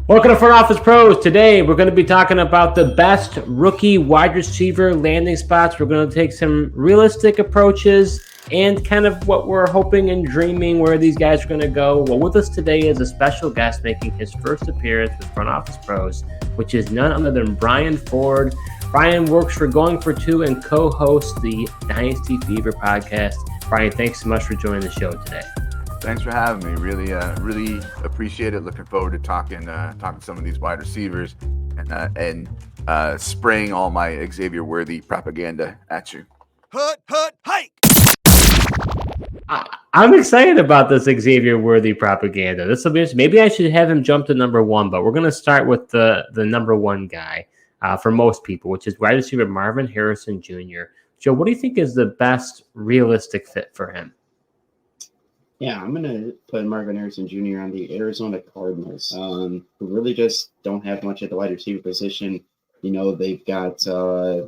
Welcome to Front Office Pros. Today, we're going to be talking about the best rookie wide receiver landing spots. We're going to take some realistic approaches and kind of what we're hoping and dreaming where these guys are going to go. Well, with us today is a special guest making his first appearance with Front Office Pros, which is none other than Brian Ford. Brian works for Going for Two and co-hosts the Dynasty Fever podcast. Brian, thanks so much for joining the show today. Thanks for having me. Really appreciate it. Looking forward to talking some of these wide receivers and spraying all my Xavier Worthy propaganda at you. Hike! I'm excited about this Xavier Worthy propaganda. This will be maybe I should have him jump to number one, but we're going to start with the number one guy for most people, which is wide receiver Marvin Harrison Jr. Joe, what do you think is the best realistic fit for him? Yeah, I'm going to put Marvin Harrison Jr. on the Arizona Cardinals, who really just don't have much at the wide receiver position. You know, they've got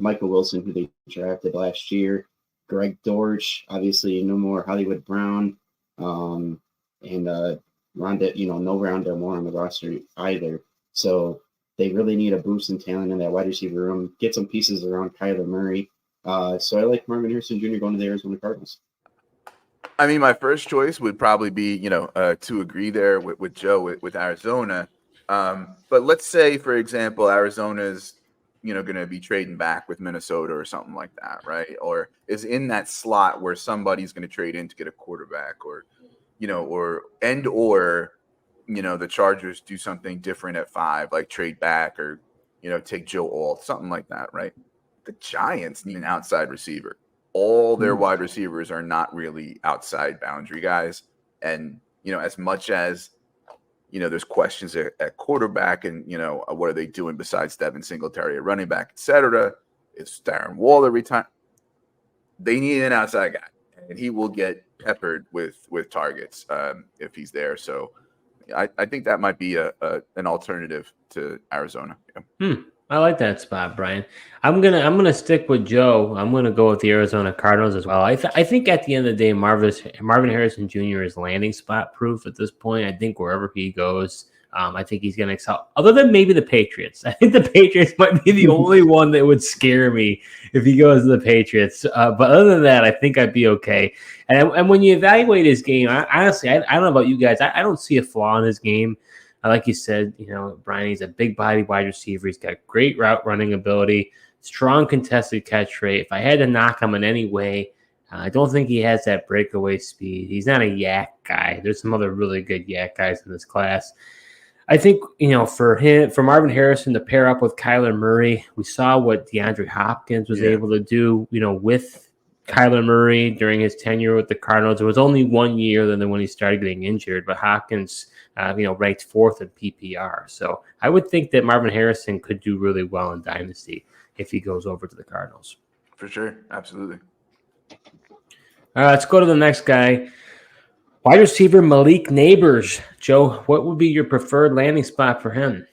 Michael Wilson, who they drafted last year, Greg Dortch, obviously no more Hollywood Brown, and Rondell, no Rondell Moore on the roster either. So they really need a boost in talent in that wide receiver room, get some pieces around Kyler Murray. So I like Marvin Harrison Jr. going to the Arizona Cardinals. I mean, my first choice would probably be, to agree there with Joe with Arizona. But let's say, for example, Arizona's, going to be trading back with Minnesota or something like that, right? Or is in that slot where somebody's going to trade in to get a quarterback or the Chargers do something different at 5, like trade back or, take Joe Alt, something like that, right? The Giants need an outside receiver. All their wide receivers are not really outside boundary guys. And, as much as, there's questions at quarterback and, what are they doing besides Devin Singletary, a running back, et cetera? Is Darren Waller retired? They need an outside guy, and he will get peppered with targets if he's there. So I think that might be an alternative to Arizona. Yeah. I like that spot, Brian. I'm gonna stick with Joe. I'm gonna go with the Arizona Cardinals as well. I think at the end of the day, Marvin Harrison Jr. is landing spot proof at this point. I think wherever he goes, I think he's gonna excel. Other than maybe the Patriots, I think the Patriots might be the only one that would scare me if he goes to the Patriots. But other than that, I think I'd be okay. And when you evaluate his game, honestly, I don't know about you guys. I don't see a flaw in his game. Like you said, Brian, he's a big body wide receiver. He's got great route running ability, strong contested catch rate. If I had to knock him in any way, I don't think he has that breakaway speed. He's not a yak guy. There's some other really good yak guys in this class. I think, for Marvin Harrison to pair up with Kyler Murray, we saw what DeAndre Hopkins was able to do, with Kyler Murray during his tenure with the Cardinals. It was only 1 year than when he started getting injured, but Hopkins ranked 4th in PPR. So I would think that Marvin Harrison could do really well in Dynasty if he goes over to the Cardinals. For sure. Absolutely. All right, let's go to the next guy. Wide receiver Malik Nabers. Joe, what would be your preferred landing spot for him?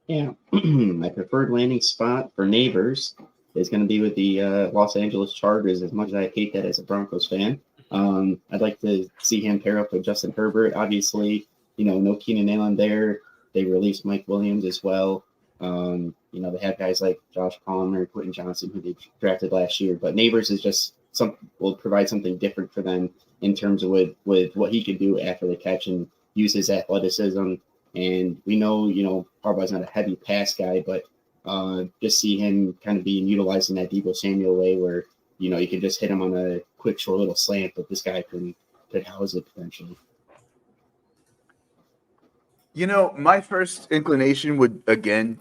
Yeah, my preferred landing spot for Nabers is going to be with the Los Angeles Chargers, as much as I hate that as a Broncos fan. I'd like to see him pair up with Justin Herbert. Obviously, no Keenan Allen there. They released Mike Williams as well. They have guys like Josh Palmer, Quentin Johnson, who they drafted last year. But Nabers is just will provide something different for them in terms of with what he can do after the catch and use his athleticism. And we know, Harbaugh's not a heavy pass guy, but just see him kind of being utilized in that Deebo Samuel way where, you can just hit him on a quick, short little slant, but this guy could house it potentially. My first inclination would be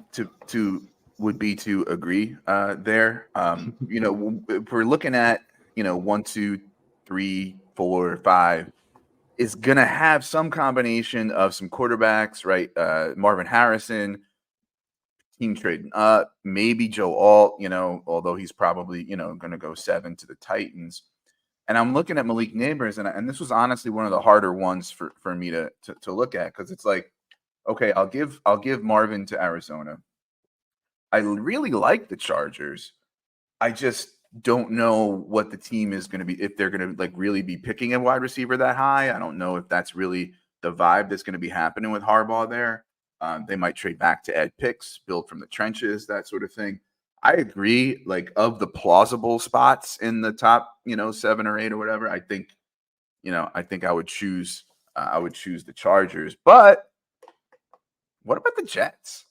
to agree there. If we're looking at 1, 2, 3, 4, 5, is gonna have some combination of some quarterbacks, right? Marvin Harrison, team trading up, maybe Joe Alt, although he's probably gonna go 7 to the Titans. And I'm looking at Malik Nabers, and this was honestly one of the harder ones for me to look at, because it's like, okay, I'll give Marvin to Arizona. I really like the Chargers. I just don't know what the team is going to be, if they're going to really be picking a wide receiver that high. I don't know if that's really the vibe that's going to be happening with Harbaugh there. They might trade back to add picks, build from the trenches, that sort of thing. I agree. Like, of the plausible spots in the top, 7 or 8 or whatever, I think I would choose the Chargers. But what about the Jets?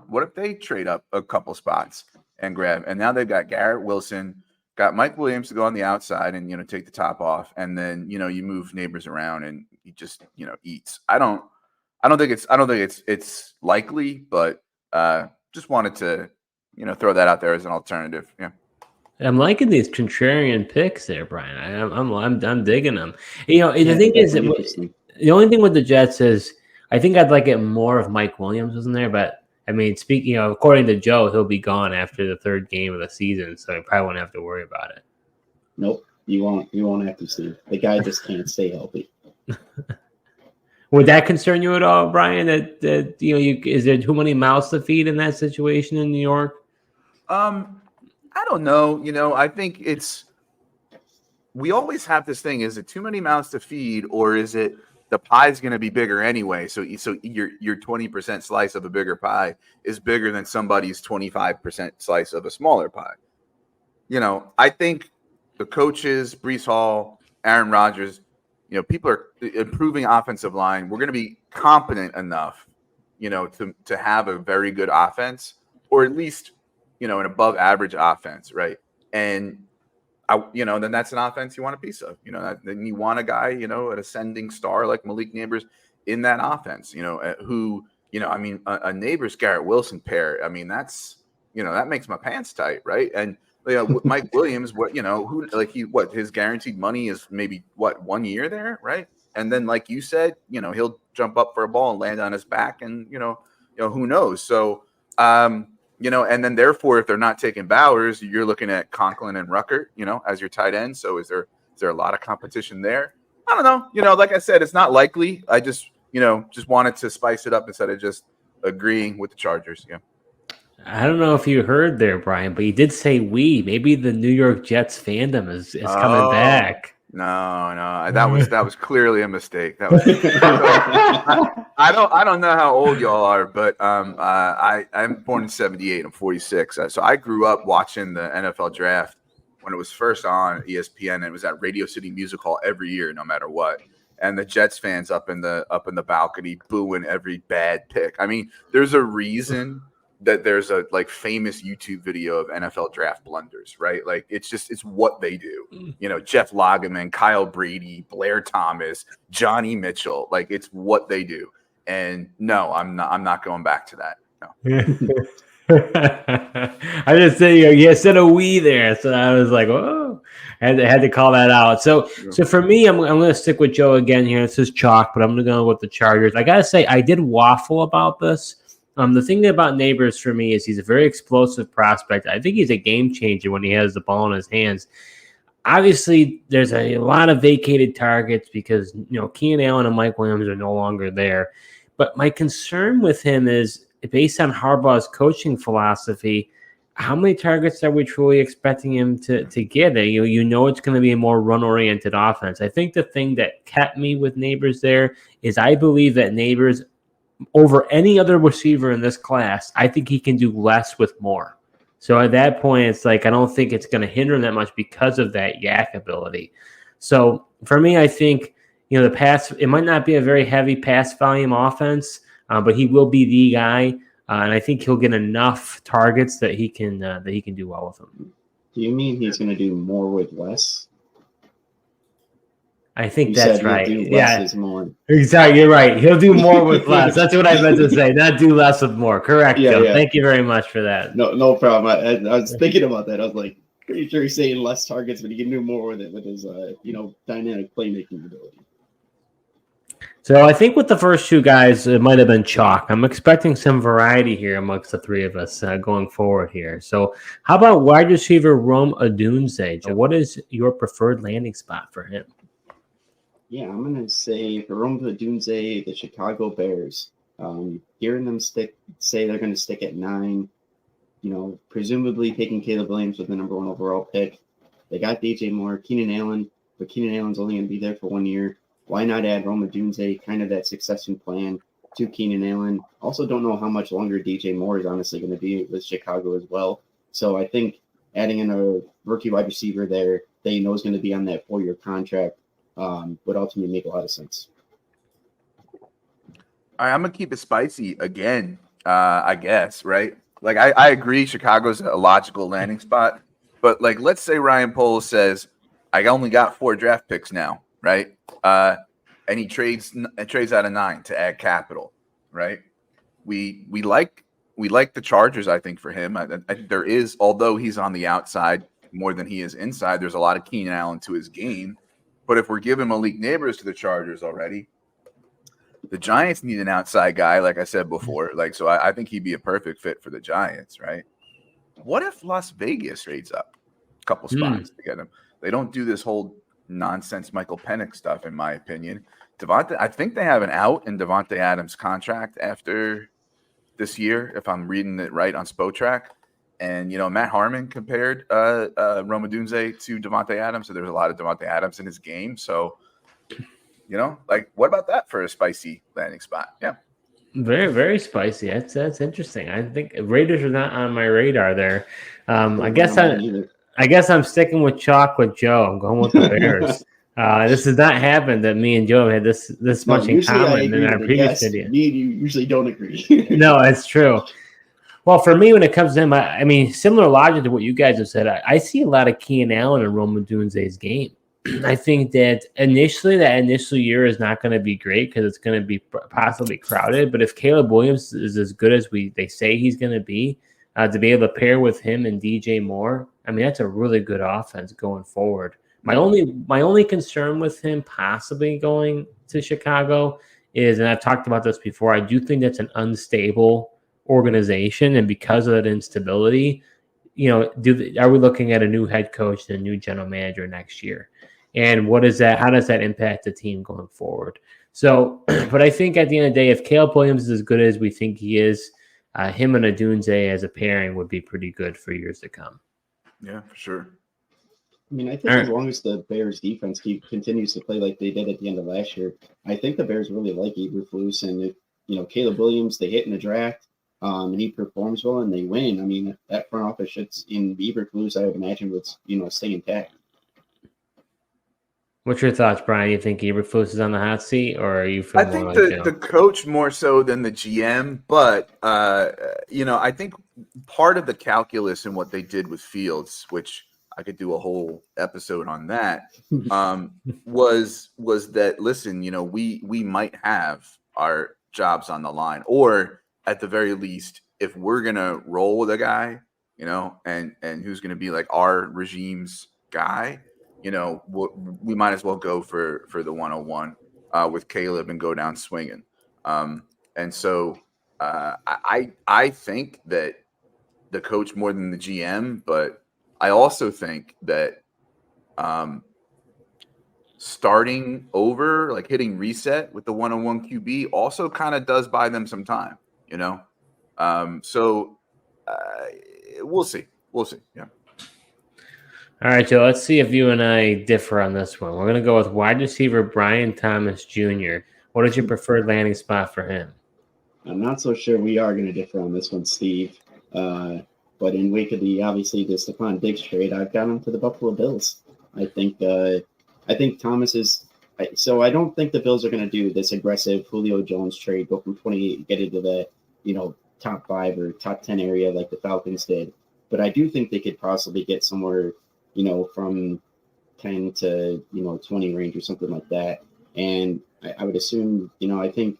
What if they trade up a couple spots and grab? And now they've got Garrett Wilson, got Mike Williams to go on the outside and take the top off, and then you move Nabers around and he just eats. I don't think it's likely, but just wanted to throw that out there as an alternative. Yeah. I'm liking these contrarian picks there, Brian. I'm digging them. The thing is, the only thing with the Jets is I think I'd like it more if Mike Williams was in there. But I mean, speaking, according to Joe, he'll be gone after the 3rd game of the season, so I probably won't have to worry about it. Nope, you won't. You won't have to see. The guy just can't stay healthy. Would that concern you at all, Brian? That is there too many mouths to feed in that situation in New York? I don't know. I think we always have this thing. Is it too many mouths to feed, or is it the pie's going to be bigger anyway? So your 20% slice of a bigger pie is bigger than somebody's 25% slice of a smaller pie. I think the coaches, Breece Hall, Aaron Rodgers, people are improving offensive line. We're going to be competent enough, to have a very good offense, or at least an above average offense, right? And then that's an offense you want a piece of. Then you want a guy, an ascending star like Malik Nabers in that offense. Who a Nabers Garrett Wilson pair. I mean, that's that makes my pants tight, right? And Mike Williams, his guaranteed money is maybe 1 year there, right? And then, like you said, he'll jump up for a ball and land on his back, and who knows? So. And then therefore, if they're not taking Bowers, you're looking at Conklin and Ruckert, as your tight end. So is there a lot of competition there? I don't know. Like I said, it's not likely. I just wanted to spice it up instead of just agreeing with the Chargers. Yeah. I don't know if you heard there, Brian, but you did say we. Maybe the New York Jets fandom is coming back. No, that was clearly a mistake. That was, I don't know how old y'all are, but I'm born in '78. I'm 46. So I grew up watching the NFL draft when it was first on ESPN, and it was at Radio City Music Hall every year, no matter what. And the Jets fans up in the balcony booing every bad pick. I mean, there's a reason that there's a famous YouTube video of NFL draft blunders, right? Like it's what they do. Jeff Lageman, Kyle Brady, Blair Thomas, Johnny Mitchell, it's what they do. And no, I'm not going back to that. No. I just say you said a we there, so I was like, oh, I had to call that out. So for me, I'm going to stick with Joe again here. This is chalk, but I'm going to go with the Chargers. I got to say, I did waffle about this. The thing about Nabers for me is he's a very explosive prospect. I think he's a game changer when he has the ball in his hands. Obviously, there's a lot of vacated targets because Keenan Allen and Mike Williams are no longer there. But my concern with him is based on Harbaugh's coaching philosophy. How many targets are we truly expecting him to get? It's going to be a more run-oriented offense. I think the thing that kept me with Nabers there is I believe that Nabers, over any other receiver in this class, I think he can do less with more. So at that point, it's I don't think it's going to hinder him that much because of that yak ability. So for me, I think, the pass, it might not be a very heavy pass volume offense, but he will be the guy. And I think he'll get enough targets that he can do well with them. Do you mean he's going to do more with less? I think that's right. Less is more. Exactly. You're right. He'll do more with less. That's what I meant to say. Not do less with more. Correct. Yeah, Joe. Yeah. Thank you very much for that. No problem. I was thinking about that. I was like, pretty sure he's saying less targets, but he can do more with it with his dynamic playmaking ability. So I think with the first two guys, it might have been chalk. I'm expecting some variety here amongst the three of us going forward here. So how about wide receiver Rome Odunze? What is your preferred landing spot for him? Yeah, I'm going to say for Rome Odunze, the Chicago Bears. Hearing them say they're going to stick at 9, presumably taking Caleb Williams with the number 1 overall pick. They got DJ Moore, Keenan Allen, but Keenan Allen's only going to be there for 1 year. Why not add Rome Odunze, kind of that succession plan? to Keenan Allen. Also, don't know how much longer DJ Moore is honestly going to be with Chicago as well. So I think adding in a rookie wide receiver there that you know is going to be on that 4-year contract would ultimately make a lot of sense. All right, I'm gonna keep it spicy again. I guess, right? Like I agree, Chicago's a logical landing spot, but like let's say Ryan Poles says, I only got 4 draft picks now, right? And he trades out of 9 to add capital, right? We like the Chargers, I think, for him. I there is, although he's on the outside more than he is inside, there's a lot of Keenan Allen to his game. But if we're giving Malik Nabers to the Chargers already, the Giants need an outside guy, like I said before. Like, so I think he'd be a perfect fit for the Giants, right? What if Las Vegas trades up a couple spots to get him? They don't do this whole nonsense Michael Penix stuff, in my opinion. I think they have an out in Devontae Adams' contract after this year, if I'm reading it right on Spotrac. And, you know, Matt Harmon compared Rome Odunze to Devontae Adams, so there's a lot of Devontae Adams in his game. So, you know, like, what about that for a spicy landing spot? Yeah. Very, very spicy. That's interesting. I think Raiders are not on my radar there. I guess I'm sticking with chalk with Joe. I'm going with the Bears. This has not happened that me and Joe have had this much in common in our previous video. Me and you usually don't agree. No, it's true. Well, for me, when it comes to him, I mean, similar logic to what you guys have said. I see a lot of Keenan Allen and Rome Odunze's game. I think that that initial year is not going to be great because it's going to be possibly crowded. But if Caleb Williams is as good as they say he's going to be able to pair with him and DJ Moore, I mean, that's a really good offense going forward. My only concern with him possibly going to Chicago is, and I've talked about this before, I do think that's an unstable organization, and because of that instability, you know, are we looking at a new head coach and a new general manager next year? And what is that? How does that impact the team going forward? So, but I think at the end of the day, if Caleb Williams is as good as we think he is, him and Odunze as a pairing would be pretty good for years to come. Yeah, for sure. I mean, I think as long as the Bears defense continues to play like they did at the end of last year, I think the Bears really like Eberflus, and if, you know, Caleb Williams, they hit in the draft, and he performs well and they win. I mean, that front office should, in Eberflus, I would imagine, would, you know, stay intact. What's your thoughts, Brian? You think Eberflus is on the hot seat, or are you feeling more like Joe? The coach more so than the GM, but you know, I think part of the calculus in what they did with Fields, which I could do a whole episode on that, was that, listen, you know, we might have our jobs on the line, or at the very least, if we're gonna roll with a guy, you know, and who's gonna be like our regime's guy, you know, we might as well go for the 101 with Caleb and go down swinging. And so I think that the coach more than the GM, but I also think that starting over, like hitting reset with the 101 QB, also kind of does buy them some time, you know. So we'll see. Yeah. All right, Joe, let's see if you and I differ on this one. We're going to go with wide receiver Brian Thomas Jr. What is your preferred landing spot for him? I'm not so sure we are going to differ on this one, Steve. But in wake of the Stephon Diggs trade, I've got him to the Buffalo Bills. I think Thomas is – so I don't think the Bills are going to do this aggressive Julio Jones trade, go from 28 and get into the, you know, top 5 or top 10 area like the Falcons did. But I do think they could possibly get somewhere – you know, from 10 to, you know, 20 range or something like that. And I would assume, you know, I think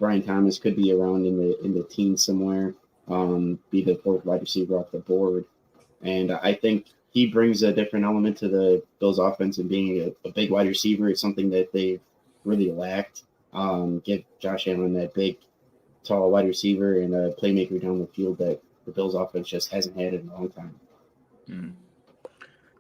Brian Thomas could be around in the teens somewhere, be the 4th wide receiver off the board. And I think he brings a different element to the Bills offense, and being a big wide receiver is something that they've really lacked. Give Josh Allen that big, tall wide receiver and a playmaker down the field that the Bills offense just hasn't had in a long time. Mm.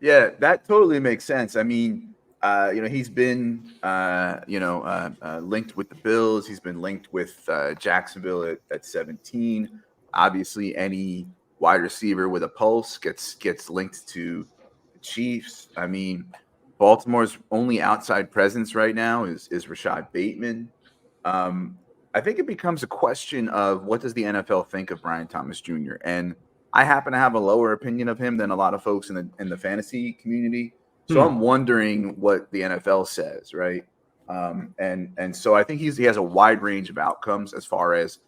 Yeah, that totally makes sense. I mean, you know, he's been, linked with the Bills. He's been linked with Jacksonville at 17. Obviously, any wide receiver with a pulse gets linked to the Chiefs. I mean, Baltimore's only outside presence right now is Rashad Bateman. I think it becomes a question of what does the NFL think of Brian Thomas Jr. And I happen to have a lower opinion of him than a lot of folks in the fantasy community. So I'm wondering what the NFL says, right? And so I think he has a wide range of outcomes as far as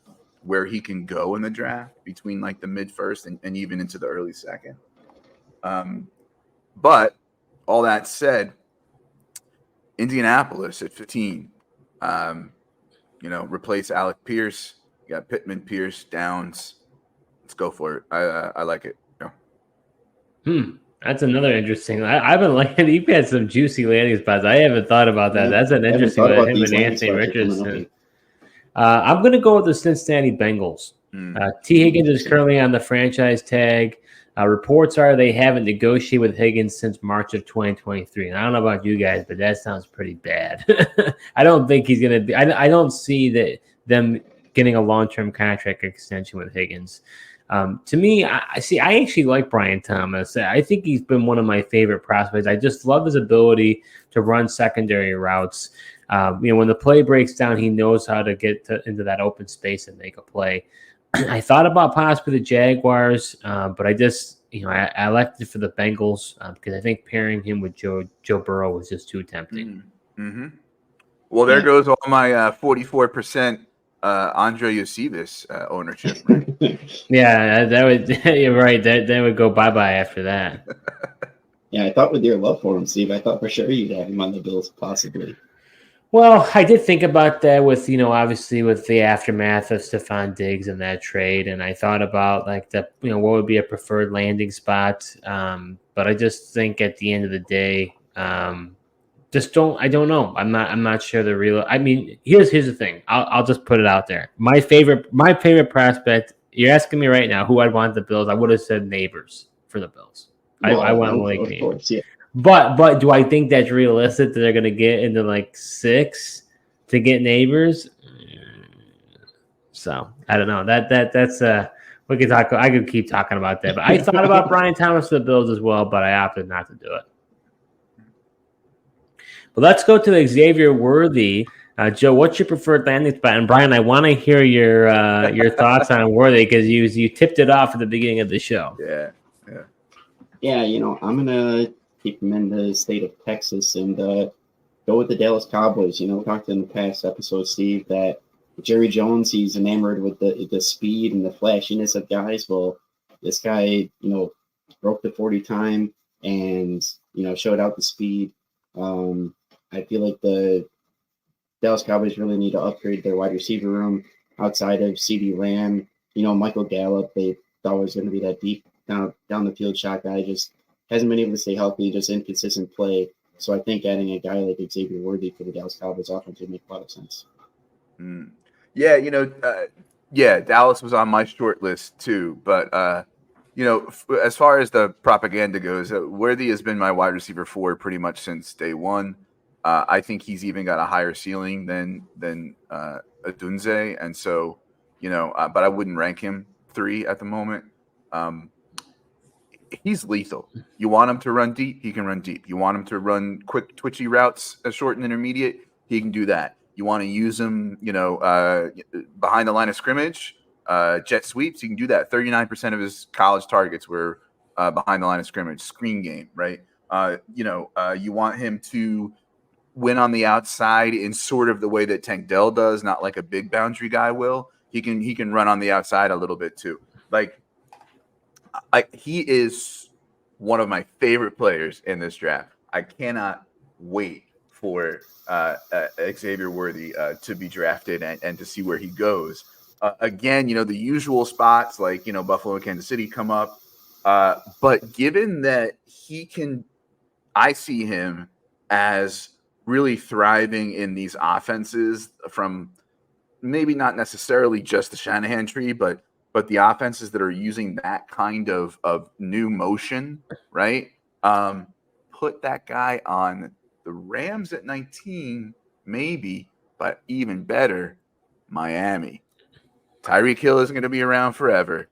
where he can go in the draft between like the mid first and even into the early second. But all that said, Indianapolis at 15. Replace Alec Pierce. You got Pittman, Pierce, Downs. Let's go for it. I like it. Yeah. That's another interesting. I've been liking. You've had some juicy landing spots. I haven't thought about that. That's an interesting one. Him and Anthony Richardson. I'm going to go with the Cincinnati Bengals. T. Higgins is currently on the franchise tag. Reports are they haven't negotiated with Higgins since March of 2023. And I don't know about you guys, but that sounds pretty bad. I don't think he's going to be. I don't see them getting a long-term contract extension with Higgins. To me, I actually like Brian Thomas. I think he's been one of my favorite prospects. I just love his ability to run secondary routes. When the play breaks down, he knows how to get into that open space and make a play. I thought about possibly the Jaguars, but I just, I elected for the Bengals because I think pairing him with Joe Burrow was just too tempting. Mm-hmm. Well, there goes all my 44% Andre Eusebius ownership. Right? Yeah, that would. You're right. That would go bye-bye after that. Yeah, I thought with your love for him, Steve, I thought for sure you'd have him on the Bills, possibly. Well, I did think about that with, obviously with the aftermath of Stephon Diggs and that trade. And I thought about what would be a preferred landing spot. But I just think at the end of the day, I don't know. I'm not sure the real, here's the thing. I'll just put it out there. My favorite prospect, you're asking me right now who I'd want the Bills. I would have said Nabers for the Bills. Well, I want Malik Nabers. Yeah. But do I think that's realistic that they're going to get into like 6 to get Nabers? So I don't know. That's we could talk. I could keep talking about that. But I thought about Brian Thomas for the Bills as well, but I opted not to do it. But let's go to Xavier Worthy. Joe, what's your preferred landing spot? And Brian, I want to hear your thoughts on Worthy because you tipped it off at the beginning of the show. Yeah. I'm gonna keep him in the state of Texas and go with the Dallas Cowboys. We talked in the past episode, Steve, that Jerry Jones, he's enamored with the speed and the flashiness of guys. Well, this guy, broke the 40 time and, showed out the speed. I feel like the Dallas Cowboys really need to upgrade their wide receiver room outside of CeeDee Lamb. Michael Gallup, they thought was going to be that deep down the field shot guy, just hasn't been able to stay healthy, just inconsistent play. So I think adding a guy like Xavier Worthy for the Dallas Cowboys offense would make a lot of sense. Yeah, Dallas was on my short list too. But, as far as the propaganda goes, Worthy has been my wide receiver 4 pretty much since day one. I think he's even got a higher ceiling than Odunze. And so, but I wouldn't rank him 3 at the moment. He's lethal. You want him to run deep, he can run deep. You want him to run quick, twitchy routes, short and intermediate, he can do that. You want to use him, behind the line of scrimmage, jet sweeps, he can do that. 39% of his college targets were behind the line of scrimmage, screen game, right? You want him to win on the outside in sort of the way that Tank Dell does, not like a big boundary guy will. He can run on the outside a little bit too. He is one of my favorite players in this draft. I cannot wait for Xavier Worthy to be drafted and to see where he goes. Again, the usual spots like, Buffalo and Kansas City come up. But given that I see him as really thriving in these offenses from maybe not necessarily just the Shanahan tree, but the offenses that are using that kind of new motion, right? Put that guy on the Rams at 19, maybe, but even better, Miami. Tyreek Hill isn't going to be around forever.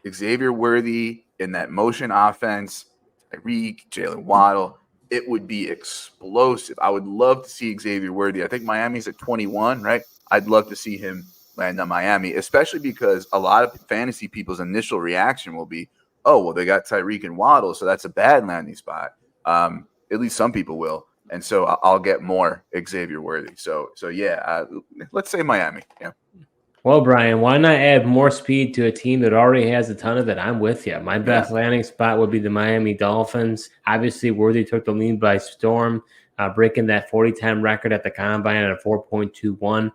Xavier Worthy in that motion offense, Tyreek, Jalen Waddle, it would be explosive. I would love to see Xavier Worthy. I think Miami's at 21, right? I'd love to see him land on Miami, especially because a lot of fantasy people's initial reaction will be, oh, well, they got Tyreek and Waddle, so that's a bad landing spot. At least some people will. And so I'll get more Xavier Worthy. So yeah, let's say Miami. Yeah. Well, Brian, why not add more speed to a team that already has a ton of it? I'm with you. My best landing spot would be the Miami Dolphins. Obviously, Worthy took the lead by storm, breaking that 40-time record at the Combine at a 4.21.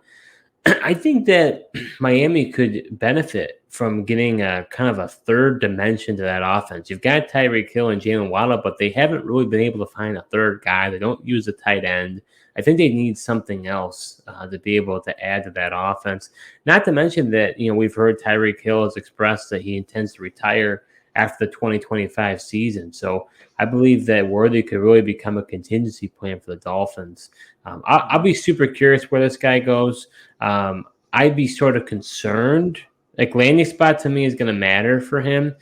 I think that Miami could benefit from getting a kind of a third dimension to that offense. You've got Tyreek Hill and Jalen Waddle, but they haven't really been able to find a third guy. They don't use a tight end. I think they need something else to be able to add to that offense. Not to mention that, we've heard Tyreek Hill has expressed that he intends to retire after the 2025 season. So I believe that Worthy could really become a contingency plan for the Dolphins. I'll be super curious where this guy goes. I'd be sort of concerned. Like landing spot to me is going to matter for him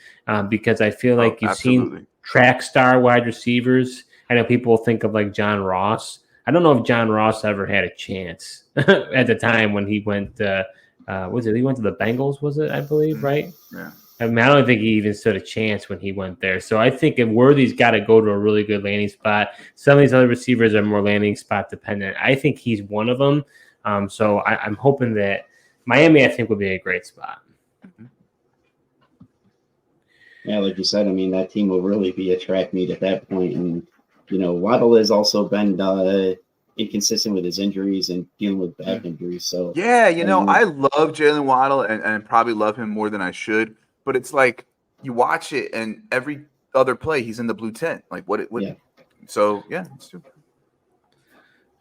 because I feel like you've seen track star wide receivers. I know people think of like John Ross. I don't know if John Ross ever had a chance at the time when he went. He went to the Bengals? Was it? I believe, right? Yeah. I mean, I don't think he even stood a chance when he went there. So I think if Worthy's got to go to a really good landing spot, some of these other receivers are more landing spot dependent. I think he's one of them. So I'm hoping that Miami, I think, would be a great spot. Yeah, like you said, I mean, that team will really be a track meet at that point. And, Waddle has also been inconsistent with his injuries and dealing with back injuries. So yeah, I love Jalen Waddle and probably love him more than I should. But it's like you watch it and every other play he's in the blue tent. Like what? Yeah. So yeah.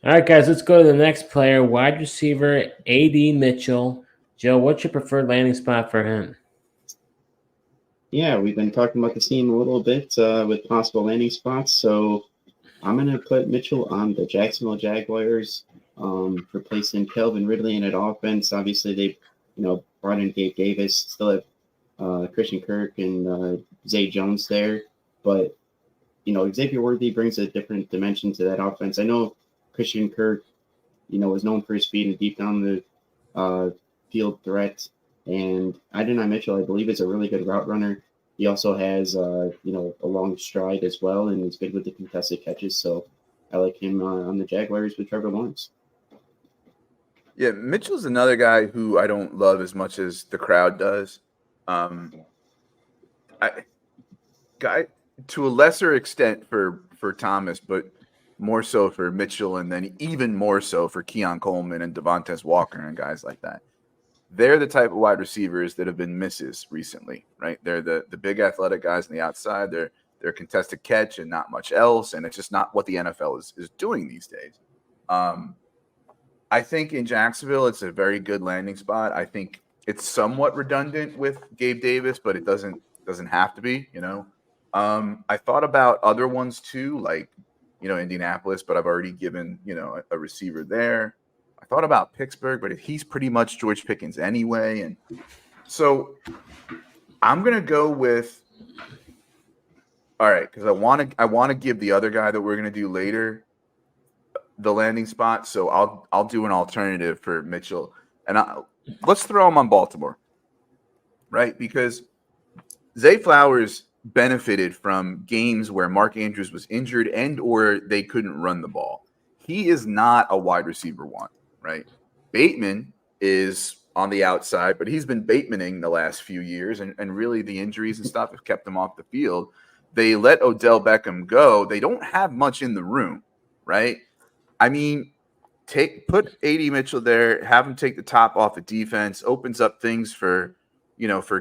All right, guys, let's go to the next player, wide receiver A.D. Mitchell. Joe, what's your preferred landing spot for him? Yeah, we've been talking about the team a little bit with possible landing spots. So I'm going to put Mitchell on the Jacksonville Jaguars, replacing Calvin Ridley in that offense. Obviously, they've brought in Gabe Davis, still have Christian Kirk and Zay Jones there. But, Xavier Worthy brings a different dimension to that offense. I know Christian Kirk, is known for his speed and deep down the field threat. And Adonai Mitchell, I believe, is a really good route runner. He also has, a long stride as well, and he's good with the contested catches. So I like him on the Jaguars with Trevor Lawrence. Yeah, Mitchell's another guy who I don't love as much as the crowd does. To a lesser extent for Thomas, but more so for Mitchell, and then even more so for Keon Coleman and Devontae Walker and guys like that. They're the type of wide receivers that have been misses recently, right? They're the big athletic guys on the outside. They're contested catch and not much else, and it's just not what the NFL is doing these days. I think in Jacksonville, it's a very good landing spot. I think it's somewhat redundant with Gabe Davis, but it doesn't have to be, I thought about other ones too, like, Indianapolis, but I've already given, a receiver there. I thought about Pittsburgh, but he's pretty much George Pickens anyway. And so I'm going to go with, all right, because I want to give the other guy that we're going to do later the landing spot. So I'll do an alternative for Mitchell. And let's throw him on Baltimore, right? Because Zay Flowers benefited from games where Mark Andrews was injured and or they couldn't run the ball. He is not a wide receiver one, right? Bateman is on the outside, but he's been Batemaning the last few years, and really the injuries and stuff have kept him off the field. They let Odell Beckham go. They don't have much in the room, right? I mean, put A.D. Mitchell there, have him take the top off the defense, opens up things for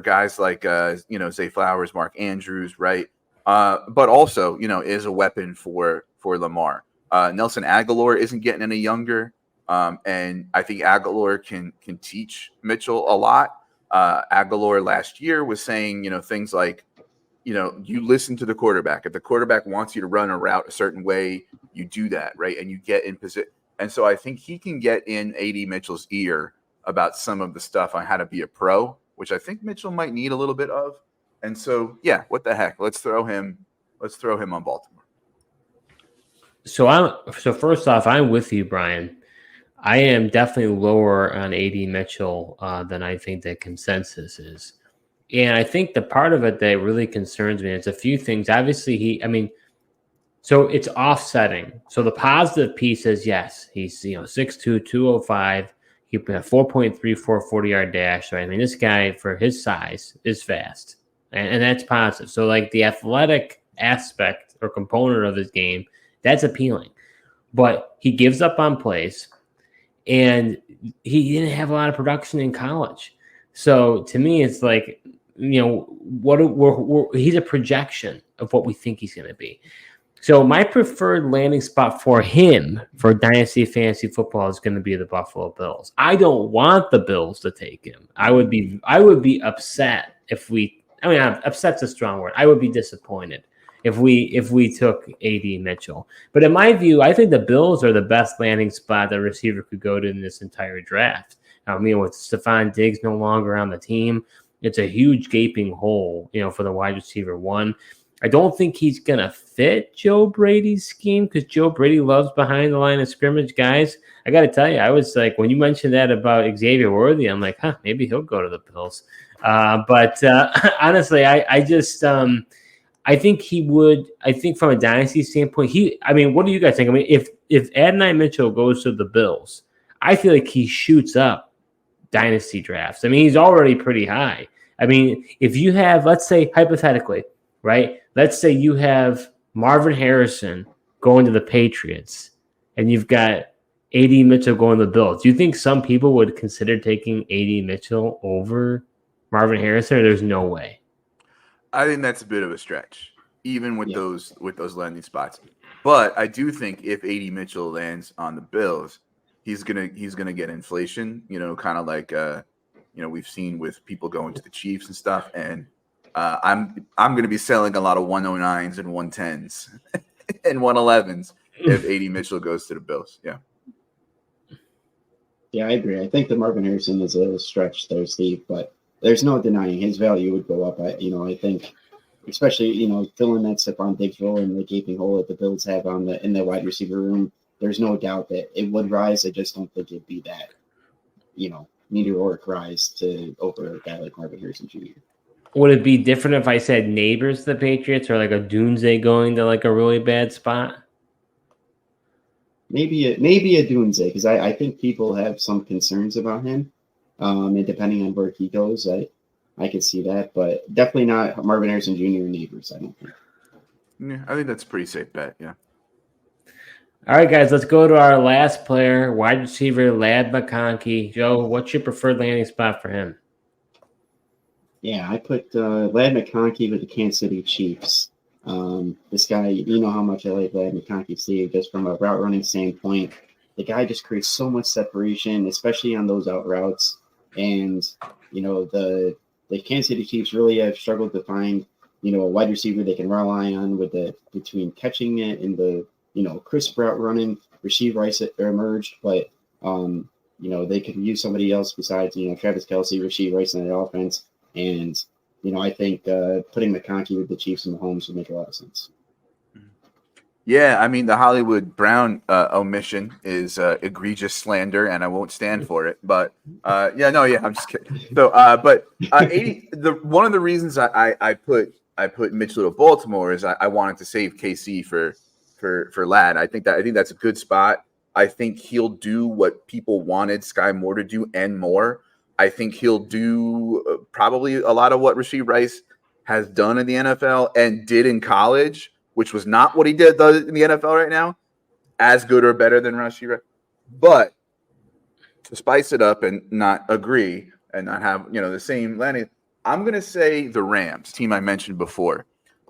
guys like, Zay Flowers, Mark Andrews, right? But also, is a weapon for Lamar. Nelson Aguilar isn't getting any younger. And I think Aguilar can teach Mitchell a lot. Aguilar last year was saying, things like, you listen to the quarterback. If the quarterback wants you to run a route a certain way, you do that, right? And you get in position. And so I think he can get in A.D. Mitchell's ear about some of the stuff on how to be a pro, which I think Mitchell might need a little bit of. And so, yeah, what the heck? Let's throw him on Baltimore. So first off, I'm with you, Brian. I am definitely lower on AD Mitchell than I think the consensus is. And I think the part of it that really concerns me, it's a few things. Obviously, so it's offsetting. So the positive piece is, yes, he's 6'2", 205. He had 4.34 40-yard dash. So I mean, this guy for his size is fast, and that's positive. So like the athletic aspect or component of his game, that's appealing. But he gives up on plays, and he didn't have a lot of production in college. So to me, it's like, he's a projection of what we think he's going to be. So my preferred landing spot for him for Dynasty Fantasy Football is going to be the Buffalo Bills. I don't want the Bills to take him. I would be upset if we. I mean, upset's a strong word. I would be disappointed if we took AD Mitchell. But in my view, I think the Bills are the best landing spot that a receiver could go to in this entire draft. I mean, with Stephon Diggs no longer on the team, it's a huge gaping hole, for the wide receiver one. I don't think he's going to fit Joe Brady's scheme because Joe Brady loves behind the line of scrimmage guys. I got to tell you, I was like, when you mentioned that about Xavier Worthy, I'm like, maybe he'll go to the Bills. But honestly, I just I think he would. I think from a dynasty standpoint, what do you guys think? I mean, if Adonai Mitchell goes to the Bills, I feel like he shoots up dynasty drafts. I mean, he's already pretty high. I mean, if you have, let's say, hypothetically, right? Let's say you have Marvin Harrison going to the Patriots, and you've got AD Mitchell going to the Bills. Do you think some people would consider taking AD Mitchell over Marvin Harrison, or there's no way? I think that's a bit of a stretch, even with those landing spots. But I do think if AD Mitchell lands on the Bills, he's gonna get inflation. Kind of like we've seen with people going to the Chiefs and stuff. And I'm gonna be selling a lot of 109s and 110s and 111s if AD Mitchell goes to the Bills. Yeah. Yeah, I agree. I think the Marvin Harrison is a stretch there, Steve, but there's no denying his value would go up. I think, especially, filling that Stephon Diggs role and the gaping hole that the Bills have in the wide receiver room, there's no doubt that it would rise. I just don't think it'd be that, meteoric rise to over a guy like Marvin Harrison Jr. Would it be different if I said Nabers to the Patriots or like a Odunze going to like a really bad spot? Maybe a Odunze, because I think people have some concerns about him. And depending on where he goes, I could see that, but definitely not Marvin Harrison Jr. and Nabers, I don't think. Yeah, I think that's a pretty safe bet, yeah. All right, guys, let's go to our last player, wide receiver Ladd McConkey. Joe, what's your preferred landing spot for him? Yeah, I put Ladd McConkey with the Kansas City Chiefs. This guy, you know how much I like Ladd McConkey, Steve, just from a route running standpoint. The guy just creates so much separation, especially on those out routes. And, the Kansas City Chiefs really have struggled to find, a wide receiver they can rely on between catching it and the, crisp route running. Rasheed Rice emerged, but, they could use somebody else besides, Travis Kelce, Rasheed Rice in that offense. And, I think putting McConkey with the Chiefs and Mahomes would make a lot of sense. Yeah, I mean, the Hollywood Brown omission is egregious slander, and I won't stand for it. But I'm just kidding. So, one of the reasons I put Mitchell to Baltimore is I wanted to save KC for Ladd. I think that's a good spot. I think he'll do what people wanted Sky Moore to do and more. I think he'll do probably a lot of what Rasheed Rice has done in the NFL and did in college, which was not what he does in the NFL right now, as good or better than Rasheed Rice. But to spice it up and not agree and not have the same landing, I'm going to say the Rams, team I mentioned before.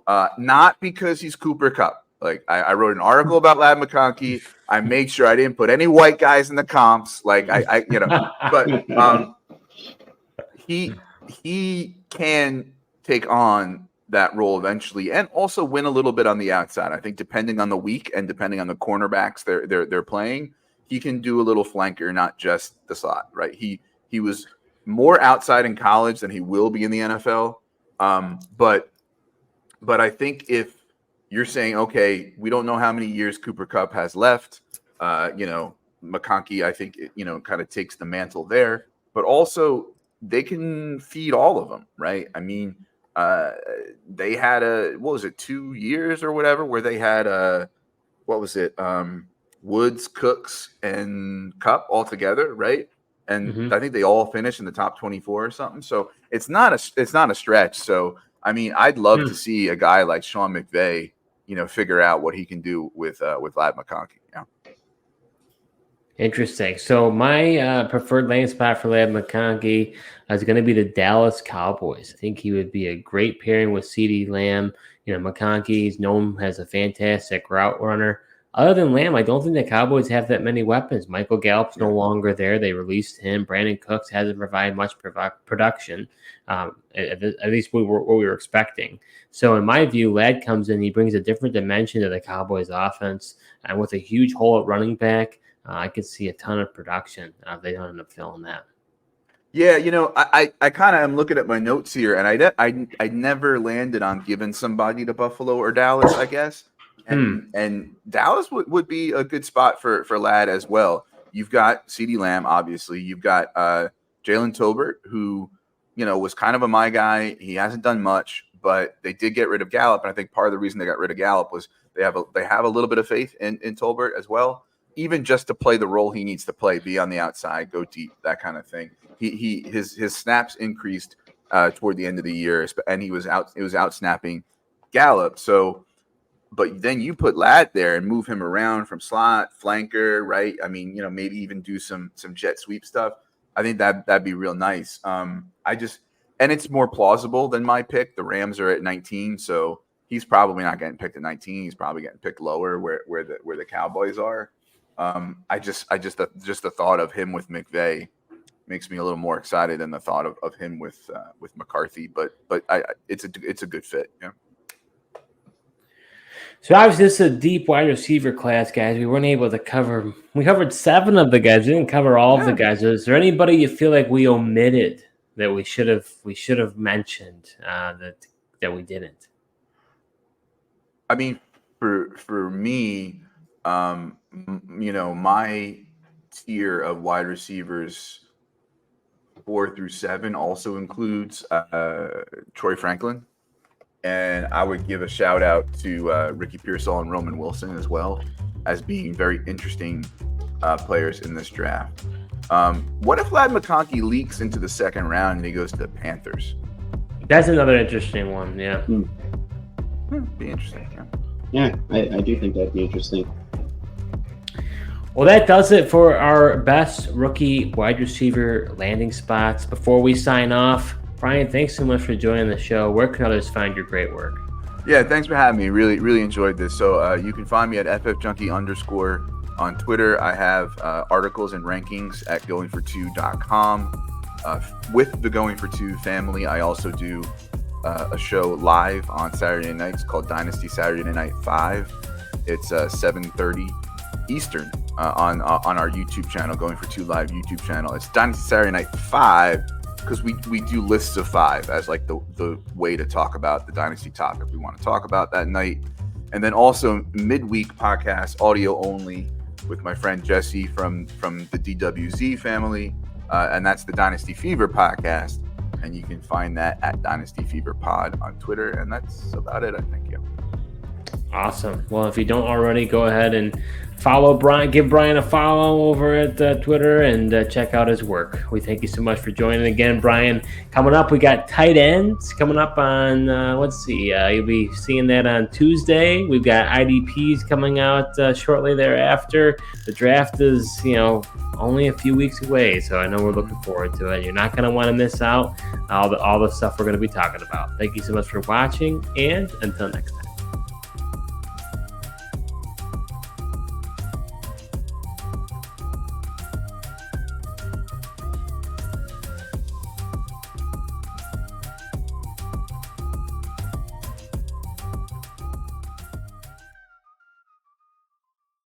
Not because he's Cooper Kupp. Like I wrote an article about Ladd McConkey. I made sure I didn't put any white guys in the comps. Like but he can take on that role eventually and also win a little bit on the outside. I think depending on the week and depending on the cornerbacks they're playing, he can do a little flanker, not just the slot, right? He was more outside in college than he will be in the NFL. But I think if you're saying, okay, we don't know how many years Cooper Kupp has left, McConkey, I think, kind of takes the mantle there. But also, they can feed all of them, right? I mean, they had 2 years or whatever, where they had Woods, Cooks, and Cup all together, right? And I think they all finished in the top 24 or something. So it's not a stretch. So I mean, I'd love to see a guy like Sean McVay, figure out what he can do with Ladd McConkey. Yeah. Interesting. So my preferred landing spot for Ladd McConkey is going to be the Dallas Cowboys. I think he would be a great pairing with CeeDee Lamb. McConkey's known as a fantastic route runner. Other than Lamb, I don't think the Cowboys have that many weapons. Michael Gallup's no longer there. They released him. Brandon Cooks hasn't provided much production, at least what we were expecting. So in my view, Ladd comes in. He brings a different dimension to the Cowboys offense. And with a huge hole at running back, I could see a ton of production if they don't end up filling that. Yeah, I kind of am looking at my notes here, and I never landed on giving somebody to Buffalo or Dallas, I guess. And Dallas would be a good spot for Ladd as well. You've got CeeDee Lamb, obviously. You've got Jalen Tolbert, who, was kind of a my guy. He hasn't done much, but they did get rid of Gallup. And I think part of the reason they got rid of Gallup was they have a little bit of faith in Tolbert as well, even just to play the role he needs to play, be on the outside, go deep, that kind of thing. His snaps increased toward the end of the year, and he was out snapping Gallup. So, but then you put Ladd there and move him around from slot, flanker, right? I mean, maybe even do some jet sweep stuff. I think that'd be real nice. And it's more plausible than my pick. The Rams are at 19, so he's probably not getting picked at 19. He's probably getting picked lower where the Cowboys are. The thought of him with McVay makes me a little more excited than the thought of him with McCarthy. But it's a good fit. Yeah. So obviously this is a deep wide receiver class, guys. We weren't able to cover. We covered 7 of the guys. We didn't cover all of the guys. Is there anybody you feel like we omitted that we should have mentioned that we didn't? I mean, for me, my tier of wide receivers 4 through 7 also includes Troy Franklin. And I would give a shout out to Ricky Pearsall and Roman Wilson as well as being very interesting players in this draft. What if Ladd McConkey leaks into the second round and he goes to the Panthers? That's another interesting one. Yeah. Be interesting. Yeah, I do think that'd be interesting. Well, that does it for our best rookie wide receiver landing spots. Before we sign off, Brian, thanks so much for joining the show. Where can others find your great work? Yeah, thanks for having me. Really, really enjoyed this. So you can find me at ffjunkie_ on Twitter. I have articles and rankings at goingfor2.com. With the Going for Two family, I also do a show live on Saturday nights called Dynasty Saturday Night 5. It's 7:30 Eastern on our YouTube channel, Going for Two Live YouTube channel. It's Dynasty Saturday Night 5. Because we do lists of 5 as like the way to talk about the Dynasty topic we want to talk about that night. And then also midweek podcast, audio only, with my friend Jesse from the DWZ family. And that's the Dynasty Fever podcast. And you can find that at Dynasty Fever Pod on Twitter. And that's about it, I think. Yeah. Awesome. Well, if you don't already, go ahead and follow Brian. Give Brian a follow over at Twitter and check out his work. We thank you so much for joining again, Brian. Coming up, we got tight ends coming up on, let's see, you'll be seeing that on Tuesday. We've got IDPs coming out shortly thereafter. The draft is, only a few weeks away, so I know we're looking forward to it. You're not going to want to miss out all the stuff we're going to be talking about. Thank you so much for watching, and until next time.